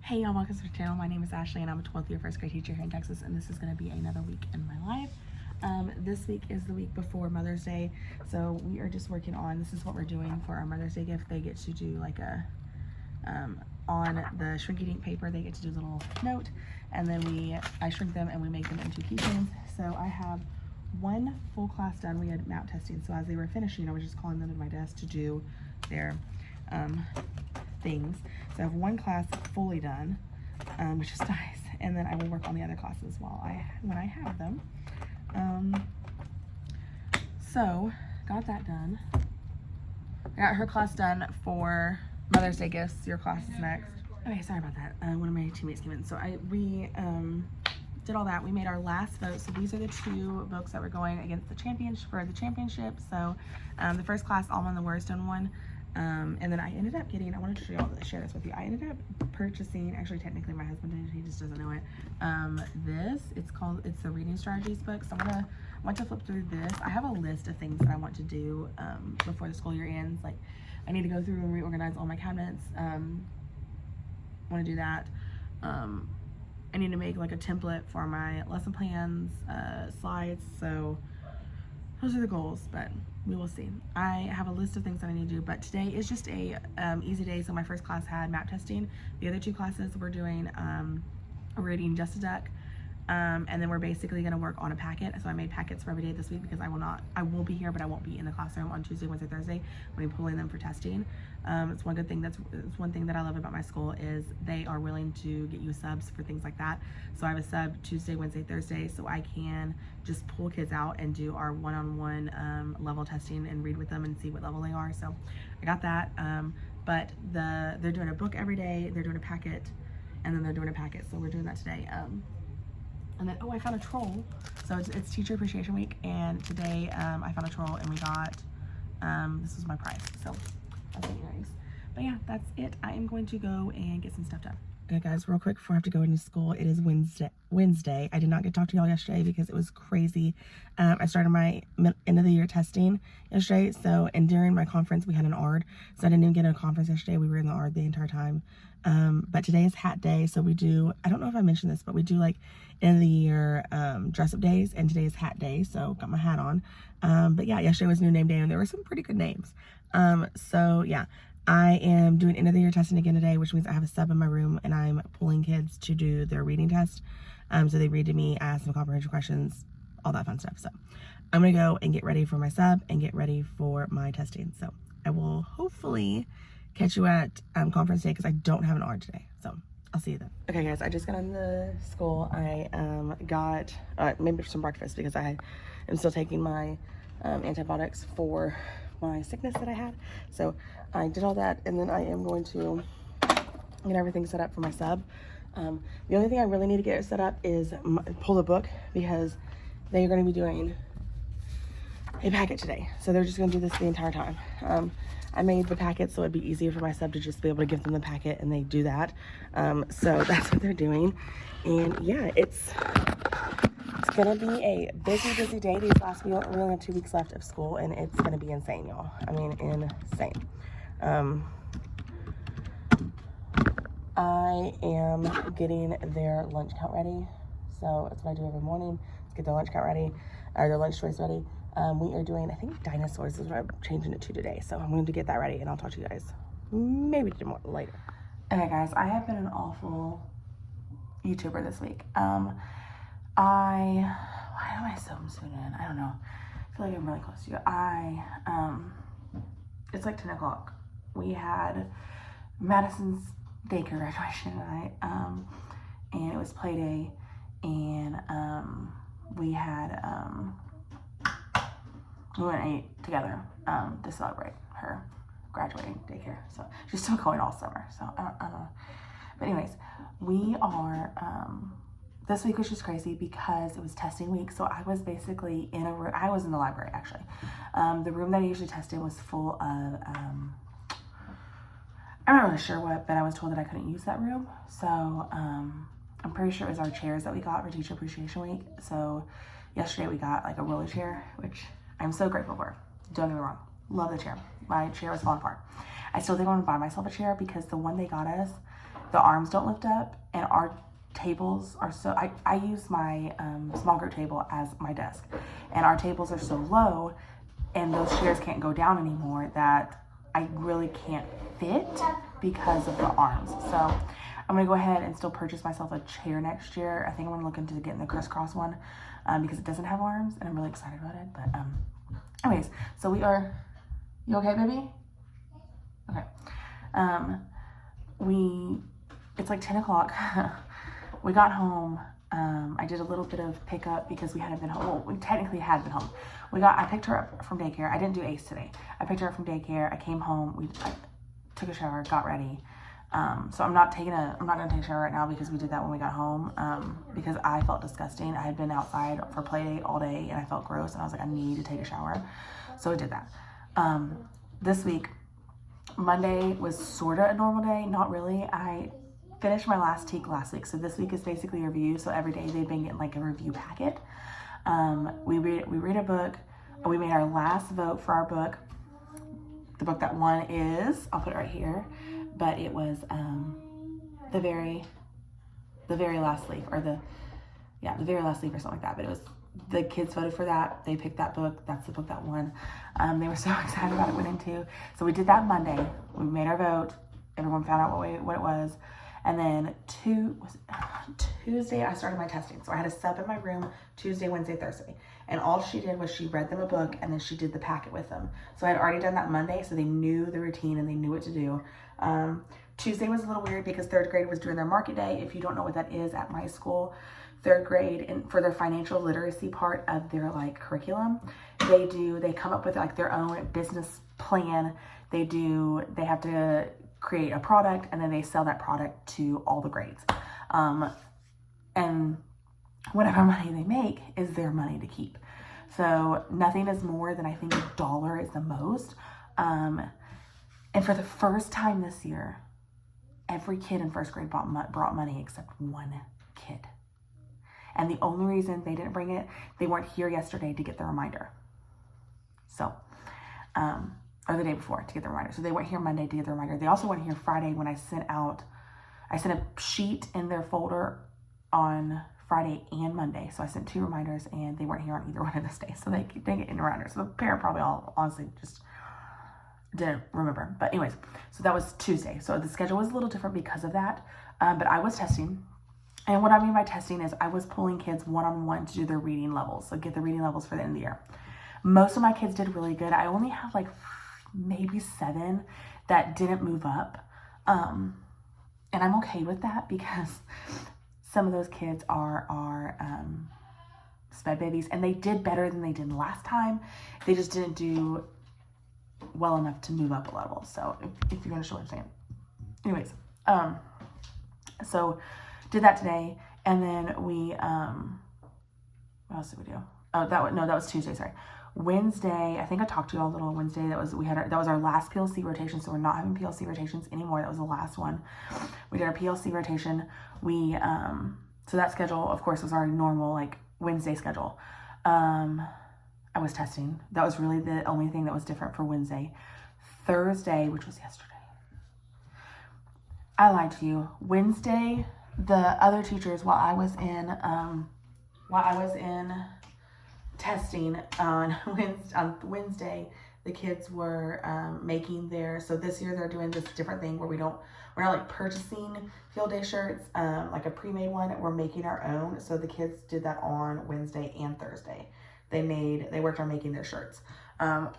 Hey y'all, welcome to the channel. My name is Ashley and I'm a 12th year first grade teacher here in Texas, and this is going to be another week in my life. This week is the week before Mother's Day, so we are just working on, this is what we're doing for our Mother's Day gift. They get to do like a, on the Shrinky Dink paper, they get to do a little note, and then I shrink them and we make them into keychains. So I have one full class done. We had map testing, so as they were finishing, I was just calling them to my desk to do their things. So I have one class fully done, which is nice, and then I will work on the other classes when I have them. So got that done. I got her class done for Mother's Day gifts. Your class is next. Okay, sorry about that. One of my teammates came in, so we did all that. We made our last vote. So these are the two books that were going against the championship. So the first class, Alma and the Wordstone one. And then I ended up getting, I wanted to share this with you. I ended up purchasing, actually technically my husband did, he just doesn't know it. It's the Reading Strategies book. So I want to flip through this. I have a list of things that I want to do before the school year ends. Like I need to go through and reorganize all my cabinets. Want to do that. I need to make like a template for my lesson plans, slides. So those are the goals, but we will see. I have a list of things that I need to do, but today is just a easy day. So my first class had map testing. The other two classes we're doing reading Just a Duck, and then we're basically going to work on a packet. So I made packets for every day this week because I will be here, but I won't be in the classroom on Tuesday, Wednesday, Thursday when I'm pulling them for testing. It's one thing that I love about my school is they are willing to get you subs for things like that. So I have a sub Tuesday, Wednesday, Thursday, so I can just pull kids out and do our one-on-one level testing and read with them and see what level they are. So I got that. But they're doing a book every day, they're doing a packet, and then they're doing a packet. So we're doing that today. And then, I found a troll. So it's Teacher Appreciation Week, and today I found a troll, and we got, this was my prize. So that's really nice. But yeah, that's it. I am going to go and get some stuff done. Okay guys, real quick before I have to go into school, it is Wednesday. I did not get to talk to y'all yesterday because it was crazy. I started my end of the year testing yesterday, and during my conference we had an ARD, so I didn't even get a conference yesterday. We were in the ARD the entire time. But today is hat day, so we do, I don't know if I mentioned this, but we do like end of the year dress up days, and today is hat day, so got my hat on. But yeah, yesterday was new name day and there were some pretty good names. So yeah, I am doing end of the year testing again today, which means I have a sub in my room and I'm pulling kids to do their reading test. So they read to me, I ask them comprehension questions, all that fun stuff. So I'm gonna go and get ready for my sub and get ready for my testing. So I will hopefully catch you at conference day because I don't have an ARD today. So I'll see you then. Okay guys, I just got into school. I got maybe some breakfast because I am still taking my antibiotics for my sickness that I had. So I did all that, and then I am going to get everything set up for my sub. The only thing I really need to get set up is pull the book because they are going to be doing a packet today. So they're just going to do this the entire time. I made the packet so it'd be easier for my sub to just be able to give them the packet, and they do that. So that's what they're doing. And yeah, it's gonna be a busy day. We only have 2 weeks left of school, and it's gonna be insane, y'all. I mean, insane. I am getting their lunch count ready. So that's what I do every morning. Let's get their lunch count ready, or their lunch choice ready. We are doing, I think, dinosaurs is what I'm changing it to today. So I'm going to get that ready, and I'll talk to you guys maybe more later. Okay, guys, I have been an awful YouTuber this week. Why am I so soon in? I don't know. I feel like I'm really close to you. It's like 10 o'clock. We had Madison's daycare graduation tonight, and it was play day, and we went and ate together to celebrate her graduating daycare. So she's still going all summer, so I don't know. But anyways, we are, this week was just crazy because it was testing week. So I was basically in a room, I was in the library actually. The room that I usually test in was full of, I'm not really sure what, but I was told that I couldn't use that room. So I'm pretty sure it was our chairs that we got for Teacher Appreciation Week. So yesterday we got like a roller chair, which I'm so grateful for. Don't get me wrong, love the chair. My chair was falling apart. I still think I want to buy myself a chair because the one they got us the arms don't lift up, and our tables are so, I use my small group table as my desk, and our tables are so low and those chairs can't go down anymore that I really can't fit because of the arms. So I'm gonna go ahead and still purchase myself a chair next year. I think I'm gonna look into getting the crisscross one because it doesn't have arms, and I'm really excited about it. But anyways, so we are, you okay, baby? Okay. It's like 10 o'clock. We got home. I did a little bit of pickup because we hadn't been home. Well, we technically had been home. I picked her up from daycare. I didn't do Ace today. I picked her up from daycare. I came home. I took a shower, got ready. So I'm not gonna take a shower right now because we did that when we got home. Because I felt disgusting. I had been outside for play date all day and I felt gross, and I was like, I need to take a shower. So I did that. This week, Monday was sort of a normal day. Not really. I finished my last TEK last week, so this week is basically a review. So every day they've been getting like a review packet. We read a book. We made our last vote for our book. The book that won is, I'll put it right here, but it was the very last leaf, or the very last leaf or something like that. But it was, the kids voted for that. They picked that book. That's the book that won. They were so excited about it winning too. So we did that Monday. We made our vote. Everyone found out what it was. And then Tuesday, I started my testing. So I had a sub in my room Tuesday, Wednesday, Thursday. And all she did was she read them a book, and then she did the packet with them. So I had already done that Monday, so they knew the routine and they knew what to do. Tuesday was a little weird because third grade was doing their market day. If you don't know what that is at my school, third grade, and for their financial literacy part of their like curriculum, they come up with like their own business plan. They have to create a product, and then they sell that product to all the grades. And whatever money they make is their money to keep. So nothing is more than, I think, $1 is the most. And for the first time this year, every kid in first grade brought money except one kid. And the only reason they didn't bring it, they weren't here yesterday to get the reminder. So, or the day before to get the reminder. So they weren't here Monday to get the reminder. They also weren't here Friday when I sent a sheet in their folder on Friday and Monday. So I sent 2 reminders, and they weren't here on either one of those days. So they didn't get any reminders. So the parent probably honestly just didn't remember. But anyways, so that was Tuesday. So the schedule was a little different because of that. But I was testing. And what I mean by testing is I was pulling kids one-on-one to do their reading levels. So get the reading levels for the end of the year. Most of my kids did really good. I only have like maybe 7 that didn't move up. And I'm okay with that because some of those kids are sped babies, and they did better than they did last time. They just didn't do well enough to move up a level. So if you're understand what I'm saying. Anyways, so did that today, and then we what else did we do? Oh, that was Tuesday, sorry. Wednesday, I think I talked to you all a little on Wednesday. That was our last PLC rotation, so we're not having PLC rotations anymore. That was the last one. We did our PLC rotation. We so that schedule, of course, was our normal like Wednesday schedule. I was testing. That was really the only thing that was different for Wednesday. Thursday, which was yesterday, I lied to you. Wednesday, the other teachers, while I was in testing on Wednesday, the kids were making so this year they're doing this different thing where we're not like purchasing field day shirts, like a pre-made one. We're making our own. So the kids did that on Wednesday and Thursday. They worked on making their shirts.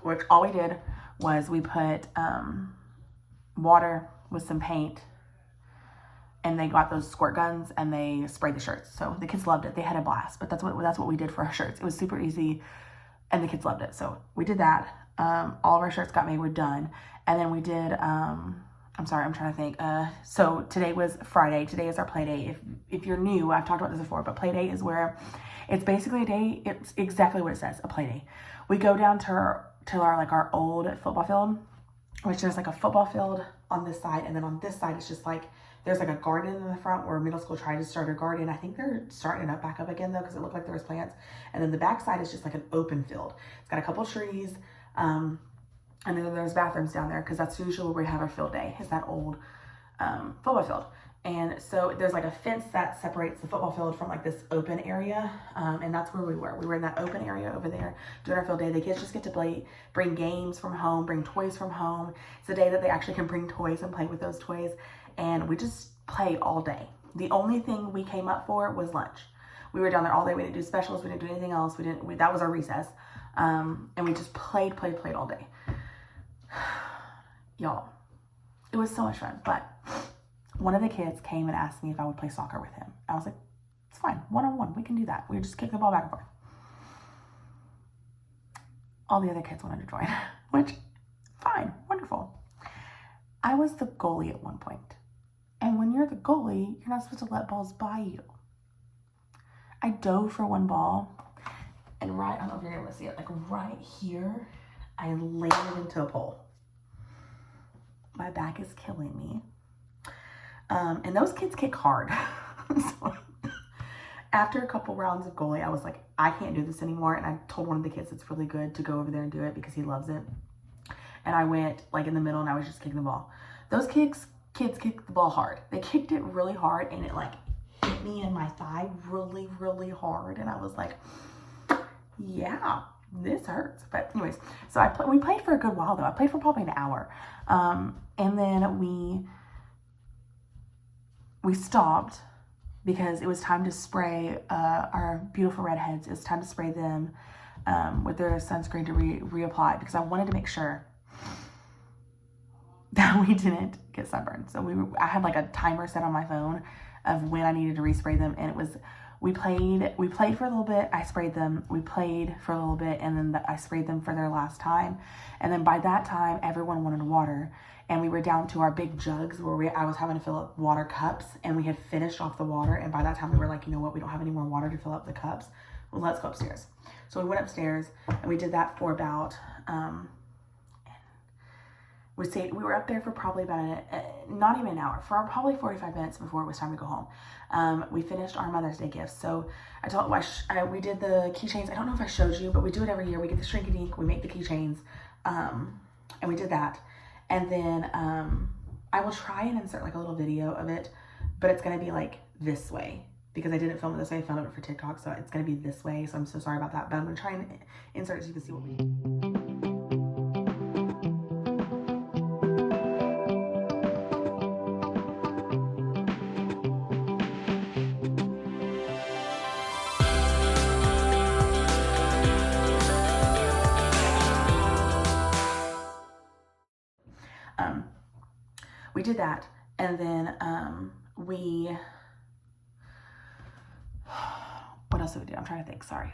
Which all we did was we put water with some paint, and they got those squirt guns and they sprayed the shirts. So the kids loved it. They had a blast. But that's what we did for our shirts. It was super easy, and the kids loved it. So we did that. All of our shirts got made. We're done. And then we did. I'm sorry. I'm trying to think. So today was Friday. Today is our play day. If you're new, I've talked about this before, but play day is where it's basically a day. It's exactly what it says. A play day. We go down to our old football field, which there's like a football field on this side, and then on this side it's just like. There's like a garden in the front where middle school tried to start a garden. I think they're starting it back up again though, because it looked like there was plants. And then the back side is just like an open field. It's got a couple trees. And then there's bathrooms down there, because that's usually where we have our field day, is that old football field. And so there's like a fence that separates the football field from like this open area. And that's where we were. We were in that open area over there doing our field day. The kids just get to play, bring games from home, bring toys from home. It's a day that they actually can bring toys and play with those toys. And we just played all day. The only thing we came up for was lunch. We were down there all day. We didn't do specials. We didn't do anything else. That was our recess. And we just played all day. Y'all, it was so much fun. But one of the kids came and asked me if I would play soccer with him. I was like, it's fine, one-on-one, we can do that. We just kick the ball back and forth. All the other kids wanted to join, which, fine, wonderful. I was the goalie at one point. And when you're the goalie, you're not supposed to let balls by you. I dove for one ball, and I don't know if you're able to see it, like right here, I landed into a pole. My back is killing me. And those kids kick hard. So after a couple rounds of goalie, I was like, I can't do this anymore. And I told one of the kids that's really good to go over there and do it because he loves it. And I went like in the middle and I was just kicking the ball. Those kids kicked the ball hard. They kicked it really hard and it like hit me in my thigh really, really hard. And I was like, yeah, this hurts. But anyways, so we played for a good while though. I played for probably an hour. And then we stopped because it was time to spray our beautiful redheads. It was time to spray them with their sunscreen to reapply because I wanted to make sure that we didn't get sunburned. So I had like a timer set on my phone of when I needed to respray them, and it was we played for a little bit. I sprayed them. We played for a little bit, and then I sprayed them for their last time. And then by that time, everyone wanted water. And we were down to our big jugs where I was having to fill up water cups, and we had finished off the water. And by that time we were like, you know what? We don't have any more water to fill up the cups. Well, let's go upstairs. So we went upstairs and we did that for about, we were up there for probably about not even an hour, for probably 45 minutes before it was time to go home. We finished our Mother's Day gifts. So we did the keychains. I don't know if I showed you, but we do it every year. We get the Shrink-a-Dink, we make the keychains, and we did that. And then I will try and insert like a little video of it, but it's going to be like this way because I didn't film it this way. I filmed it for TikTok, so it's going to be this way. So I'm so sorry about that, but I'm going to try and insert it so you can see what we did. We did that, and then what else did we do? I'm trying to think, sorry.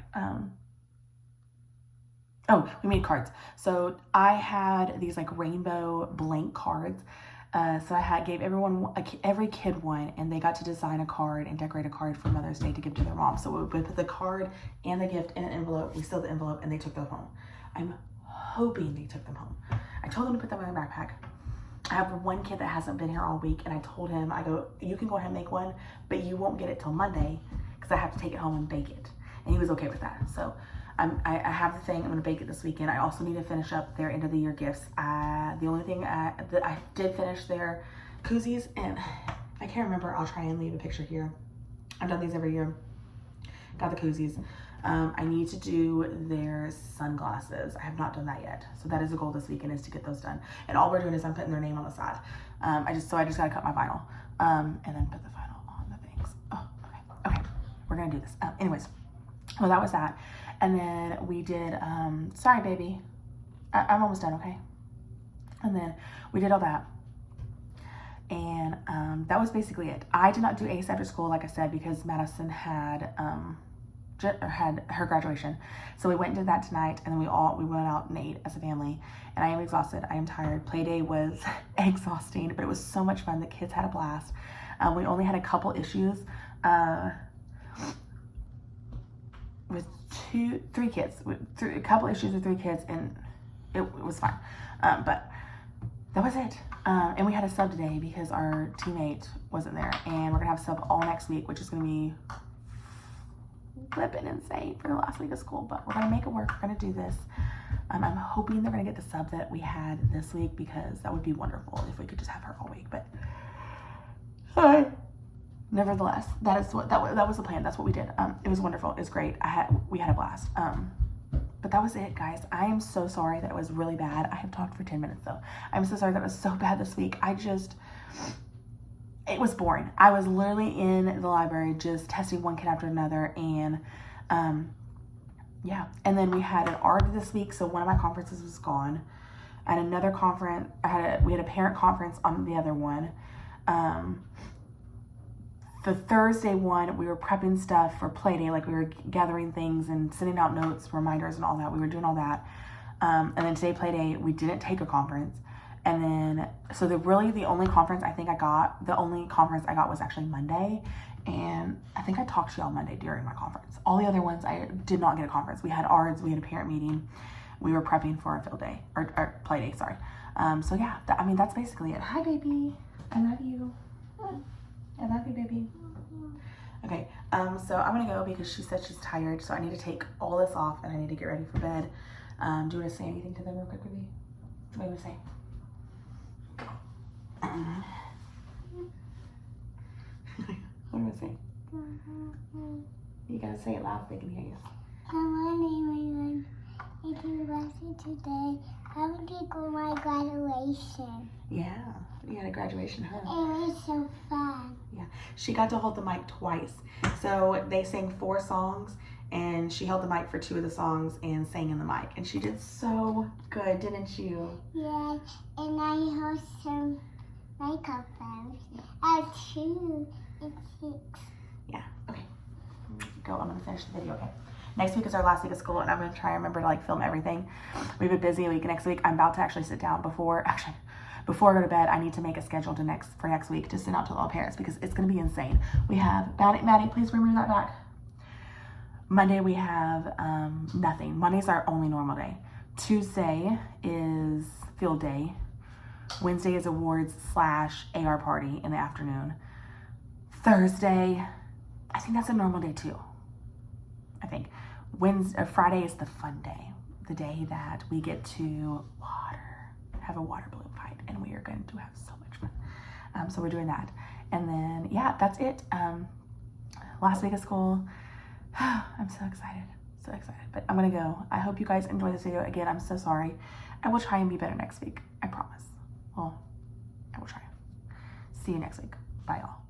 We made cards. So I had these like rainbow blank cards. So I gave every kid one, and they got to design a card and decorate a card for Mother's Day to give to their mom. So we put the card and the gift in an envelope. We sealed the envelope, and they took them home. I'm hoping they took them home. I told them to put them in their backpack. I have one kid that hasn't been here all week, and I told him, I go, you can go ahead and make one, but you won't get it till Monday because I have to take it home and bake it. And he was okay with that. So I have the thing. I'm going to bake it this weekend. I also need to finish up their end of the year gifts. The only thing that I did finish their koozies, and I can't remember. I'll try and leave a picture here. I've done these every year. Got the koozies. I need to do their sunglasses. I have not done that yet. So that is a goal this weekend, is to get those done. And all we're doing is I'm putting their name on the side. I just got to cut my vinyl, and then put the vinyl on the things. Oh, okay. We're going to do this. Anyways, well, that was that. And then we did, sorry, baby. I'm almost done. Okay. And then we did all that. And, that was basically it. I did not do ACE after school, like I said, because Madison had her graduation. So we went and did that tonight, and then we went out and ate as a family. And I am exhausted. I am tired. Play day was exhausting, but it was so much fun. The kids had a blast. We only had a couple issues with three kids. A couple issues with 3 kids, and it was fine. But that was it. And we had a sub today because our teammate wasn't there, and we're gonna have a sub all next week, which is gonna be flipping insane for the last week of school, but we're gonna make it work. We're gonna do this. I'm hoping they're gonna get the sub that we had this week, because that would be wonderful if we could just have her all week. But sorry. nevertheless, that was the plan. That's what we did. It was wonderful. It was great. We had a blast. But that was it, guys. I am so sorry that it was really bad. I have talked for 10 minutes though. I'm so sorry that it was so bad this week. It was boring. I was literally in the library just testing one kid after another, and yeah. And then we had an ARD this week, so one of my conferences was gone. At another conference, we had a parent conference on the other one. The Thursday one, we were prepping stuff for play day, like we were gathering things and sending out notes, reminders, and all that. We were doing all that. And then today, play day, we didn't take a conference. And then, so the only conference I got was actually Monday. And I think I talked to y'all Monday during my conference. All the other ones, I did not get a conference. We had ARDs, we had a parent meeting. We were prepping for a field day, or play day, sorry. So yeah, that's basically it. Hi, baby. I love you. I love you, baby. Okay, so I'm gonna go because she said she's tired, so I need to take all this off and I need to get ready for bed. Do you want to say anything to them real quick, baby? What do you want to say? What do you want to say? You gotta say it loud so they can hear you. If you listen today, I'm going to go to my graduation. Yeah, you had a graduation, huh? It was so fun. Yeah, she got to hold the mic twice. So they sang 4 songs, and she held the mic for 2 of the songs and sang in the mic. And she did so good, didn't you? Yeah, and I held some microphones. I have 2 and 6. Yeah, okay. Go, I'm going to finish the video, okay? Next week is our last week of school, and I'm going to try and remember to film everything. We have a busy week next week. I'm about to actually sit down before I go to bed. I need to make a schedule for next week to send out to all parents because it's going to be insane. We have, Maddie, please remove that back. Monday we have nothing. Monday's our only normal day. Tuesday is field day. Wednesday is awards / AR party in the afternoon. Thursday, I think that's a normal day too. I think. Friday is the fun day. The day that we get to have a water balloon fight, and we are going to have so much fun. So we're doing that. And then, yeah, that's it. Last week of school. I'm so excited. So excited. But I'm going to go. I hope you guys enjoy this video. Again, I'm so sorry. I will try and be better next week. I promise. Well, I will try. See you next week. Bye, all.